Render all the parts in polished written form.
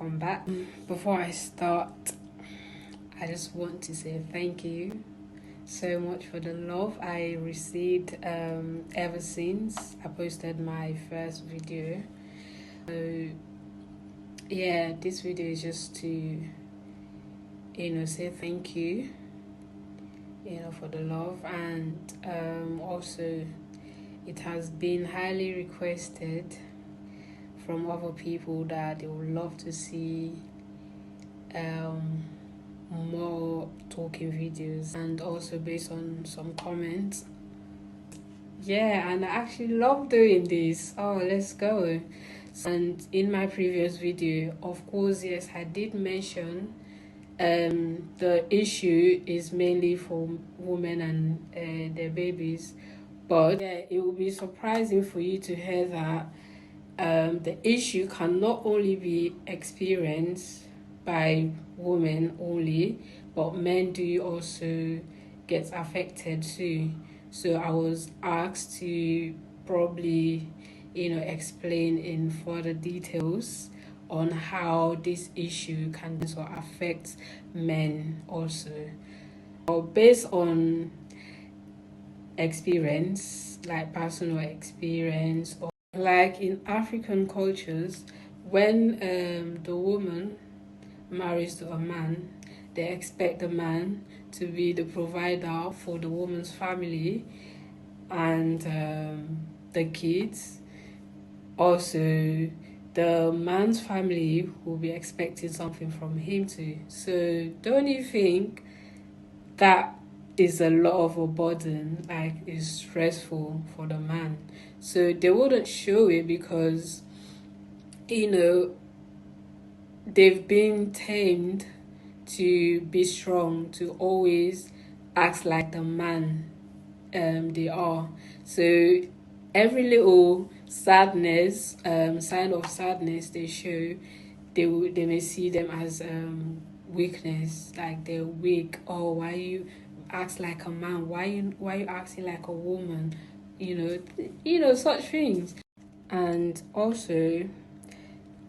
welcome back. Before I start, I just want to say thank you so much for the love I received ever since I posted my first video. So yeah, this video is just to say thank you for the love, and also it has been highly requested from other people that they would love to see more talking videos, and also based on some comments. Yeah, and I actually love doing this. Oh, let's go. And in my previous video, of course, yes, I did mention the issue is mainly for women and their babies, but yeah, it will be surprising for you to hear that the issue can not only be experienced by women only, but men do also get affected too. So I was asked to probably explain in further details on how this issue can also affect men also. But based on experience, like personal experience, or like in African cultures, when the woman marries to a man, they expect the man to be the provider for the woman's family and the kids. Also, the man's family will be expecting something from him too. So don't you think that is a lot of a burden, like it's stressful for the man? So they wouldn't show it because they've been tamed to be strong, to always act like the man they are. So every little sadness, sign of sadness they show, they may see them as weakness, like they're weak. Oh, why you act like a man? Why you acting like a woman? Such things. And also,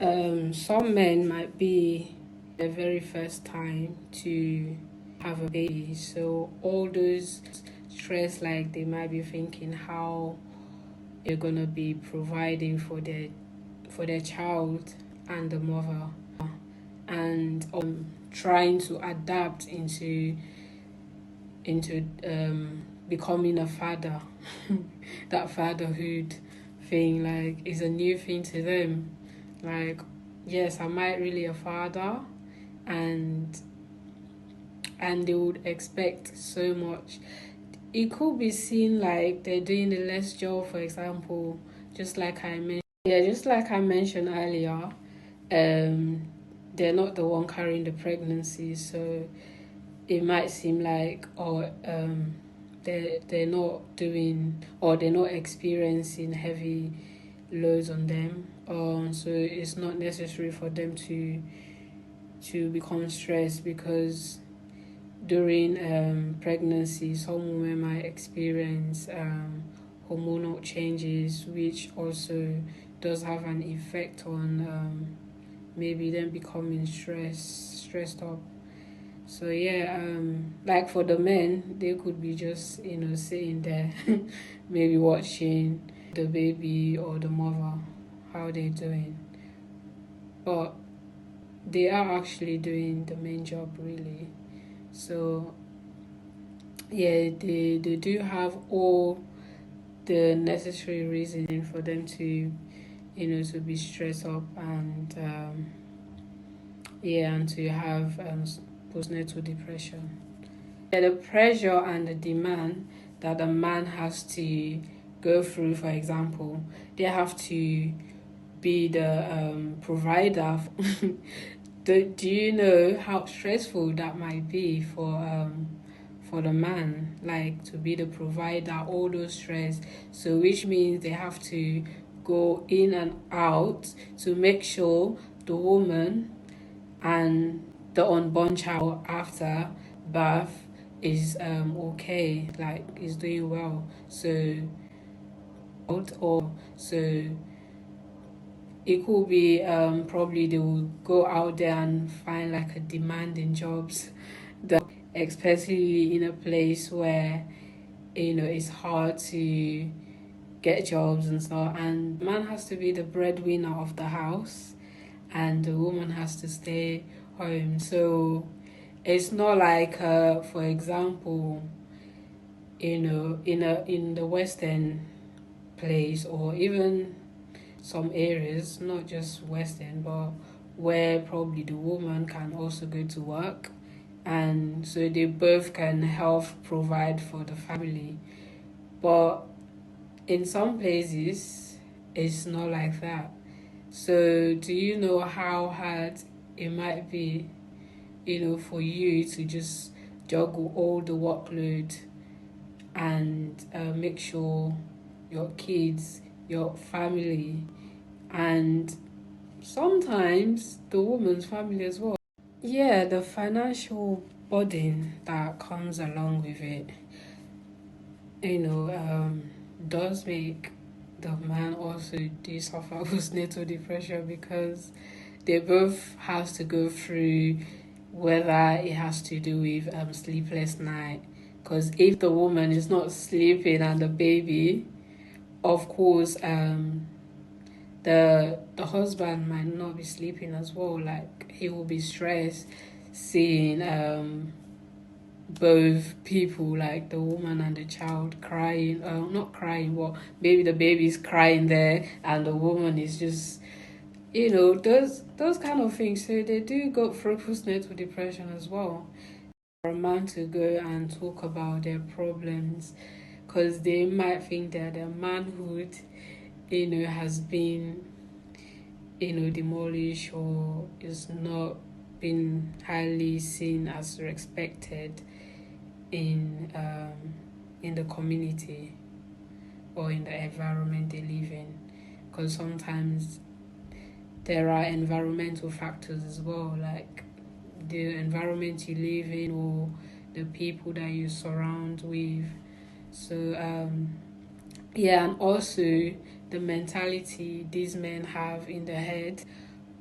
some men might be their very first time to have a baby, so all those stress, like they might be thinking how they're gonna be providing for their child and the mother, and trying to adapt into becoming a father. That fatherhood thing, like, is a new thing to them. Like, yes, am I really a father? And they would expect so much. It could be seen like they're doing a less job, for example, just like I mentioned earlier. They're not the one carrying the pregnancy, so it might seem like they're not doing, or they're not experiencing heavy loads on them. So it's not necessary for them to become stressed, because during pregnancy, some women might experience hormonal changes, which also does have an effect on maybe them becoming stressed up. So yeah, like for the men, they could be just sitting there, maybe watching the baby or the mother, how they're doing, but they are actually doing the main job, really. So yeah, they do have all the necessary reasoning for them to to be stressed up, and and to have postnatal depression. Yeah, the pressure and the demand that a man has to go through, for example, they have to be the provider. Do you know how stressful that might be for the man, like to be the provider, all those stress? So which means they have to go in and out to make sure the woman and the unborn child after birth is okay, like is doing well. So it could be probably they will go out there and find like a demanding jobs, that especially in a place where it's hard to get jobs and stuff, and man has to be the breadwinner of the house and the woman has to stay home. So it's not like for example, in the western place, or even some areas, not just western, but where probably the woman can also go to work, and so they both can help provide for the family. But in some places it's not like that. So do you know how hard it might be, for you to just juggle all the workload and make sure your kids, your family, and sometimes the woman's family as well. Yeah, the financial burden that comes along with it, you know, does make the man also do suffer postnatal depression, because they both have to go through, whether it has to do with sleepless night. Because if the woman is not sleeping and the baby, of course, the husband might not be sleeping as well. Like he will be stressed seeing both people, like the woman and the child, crying, not crying, but maybe the baby's crying there and the woman is just, those kind of things. So they do go through postnatal depression as well. For a man to go and talk about their problems, because they might think that their manhood, has been, demolished, or is not been highly seen as respected in the community or in the environment they live in. Because sometimes there are environmental factors as well, like the environment you live in or the people that you surround with. So yeah, and also the mentality these men have in their head.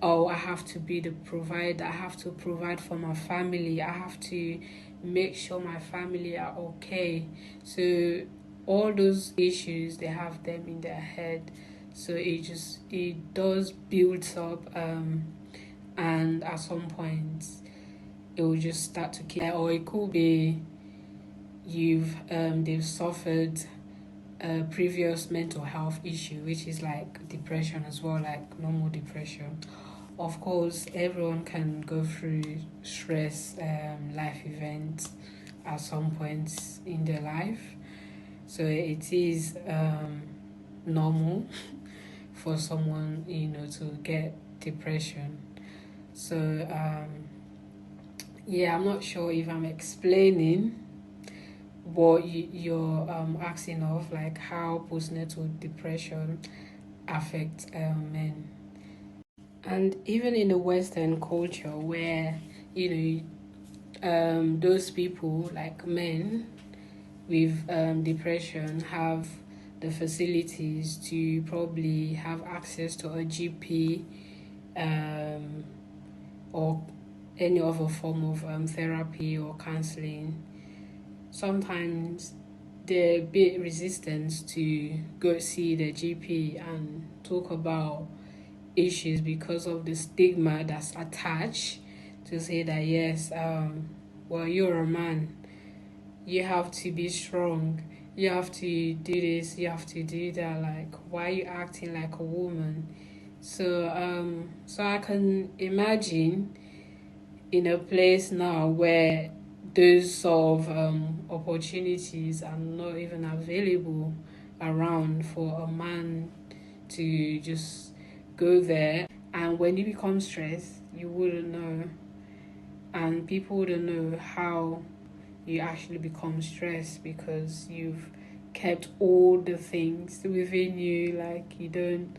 Oh, I have to be the provider, I have to provide for my family, I have to make sure my family are okay. So all those issues, they have them in their head. So it does build up, and at some point it will just start to kill. Or it could be they've suffered a previous mental health issue, which is like depression as well, like normal depression. Of course, everyone can go through stress, life events at some points in their life. So it is normal for someone, to get depression. So yeah, I'm not sure if I'm explaining what you're asking of, like how postnatal depression affects men. And even in the Western culture, where those people, like men with depression, have the facilities to probably have access to a GP, or any other form of therapy or counseling. Sometimes they're a bit resistant to go see the GP and talk about issues because of the stigma that's attached to say that yes, well, you're a man, you have to be strong, you have to do this, you have to do that. Like, why are you acting like a woman? So I can imagine in a place now where those sort of opportunities are not even available around for a man to just go there. And when you become stressed, you wouldn't know, and people wouldn't know how you actually become stressed, because you've kept all the things within you. Like, you don't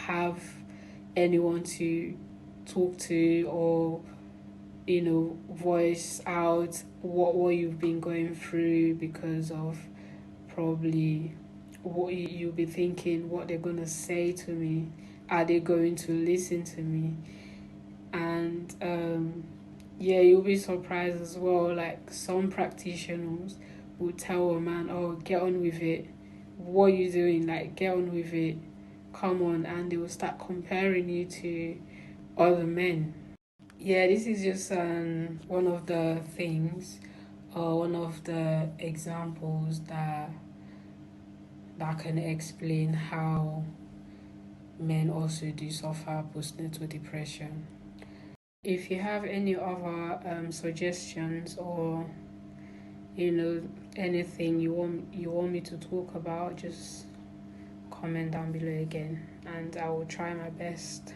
have anyone to talk to, or voice out what you've been going through, because of probably what you'll be thinking, what they're gonna say to me. are they going to listen to me? And yeah, you'll be surprised as well. Like some practitioners will tell a man, "Oh, get on with it. What are you doing? Like, get on with it. Come on," and they will start comparing you to other men. Yeah, this is just one of the things, or one of the examples that can explain how men also do suffer postnatal depression. If you have any other suggestions, or anything you want me to talk about, just comment down below again, and I will try my best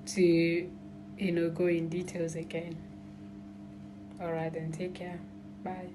to go in details again. All right, then, take care. Bye.